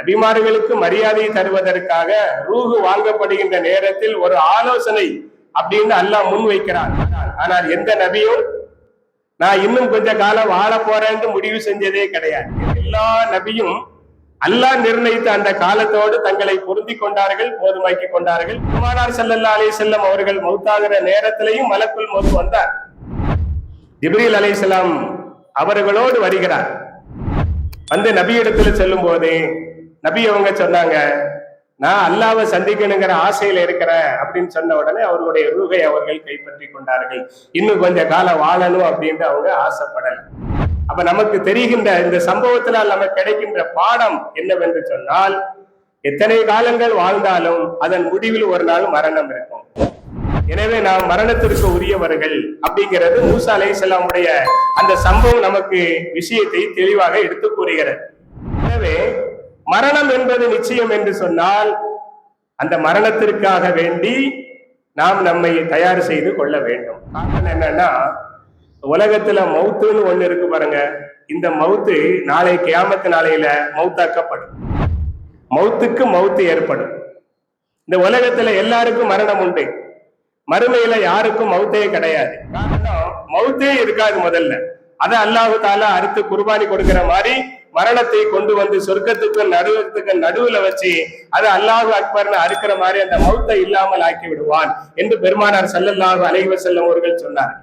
நபிமார்களுக்கு மரியாதை தருவதற்காக ரூஹு வாங்கப்படுகின்ற நேரத்தில் ஒரு ஆலோசனை அப்படின்னு அல்லாஹ் முன் வைக்கிறான். ஆனால் எந்த நபியும் நான் இன்னும் கொஞ்ச காலம் வாழ போறேன்னு முடிவு செஞ்சதே கிடையாது. எல்லா நபியும் அல்லாஹ் நிர்ணயித்த அந்த காலத்தோடு தங்களை பொருந்தி கொண்டார்கள், போதுமாக்கி கொண்டார்கள். பெருமானார் ஸல்லல்லாஹு அலைஹி வஸல்லம் அவர்கள் மௌத்தாகிற நேரத்திலையும் மலக்குல் மௌத் வந்தார். ஜிப்ரீல் அலைஹிஸ்ஸலாம் அவர்களோடு வருகிறார். வந்து நபி இடத்துல செல்லும் போது நபி அவங்க சொன்னாங்க, நான் அல்லாஹ்வை சந்திக்கணுங்கிற ஆசையில இருக்கிறேன் அப்படின்னு சொன்ன உடனே அவர்களுடைய ரூஹை அவர்கள் கைப்பற்றி கொண்டார்கள். இன்னும் கொஞ்ச காலம் வாழணும் அப்படின்னு அவங்க ஆசைப்படல. அப்ப நமக்கு தெரிகின்ற இந்த சம்பவத்தினால் நமக்கு கிடைக்கின்ற பாடம் என்னவென்று சொன்னால், எத்தனை காலங்கள் வாழ்ந்தாலும் அதன் முடிவில் ஒரு நாள் மரணம் இருக்கும். எனவே நாம் மரணத்திற்கு உரியவர்கள் அப்படிங்கிறது மூசா அலைஹிஸ்ஸலாமுடைய அந்த சம்பவம் நமக்கு விஷயத்தை தெளிவாக எடுத்து கூறுகிறது. எனவே மரணம் என்பது நிச்சயம் என்று சொன்னால் அந்த மரணத்திற்காக வேண்டி நாம் நம்மை தயார் செய்து கொள்ள வேண்டும். காரணம் என்னன்னா, உலகத்துல மௌத்துன்னு ஒண்ணு இருக்கு பாருங்க. இந்த மௌத்து நாளை கியாமத்து நாளையில மௌத்தாக்கப்படும். மௌத்துக்கு மௌத்து ஏற்படும். இந்த உலகத்துல எல்லாருக்கும் மரணம் உண்டு, மறுமையில யாருக்கும் மௌத்தே கிடையாது. காரணம், மௌத்தே இருக்காது முதல்ல. அதை அல்லாஹ் தஆலா அறுத்து குர்பானி கொடுக்கிற மாதிரி மரணத்தை கொண்டு வந்து சொர்க்கத்துக்கு நடுவுல வச்சு அது அல்லாஹு அக்பர்னு அறுக்கிற மாதிரி அந்த மௌத்தை இல்லாமல் ஆக்கி விடுவான் என்று பெருமானார் ஸல்லல்லாஹு அலைஹி வஸல்லம் அவர்கள் சொன்னார்.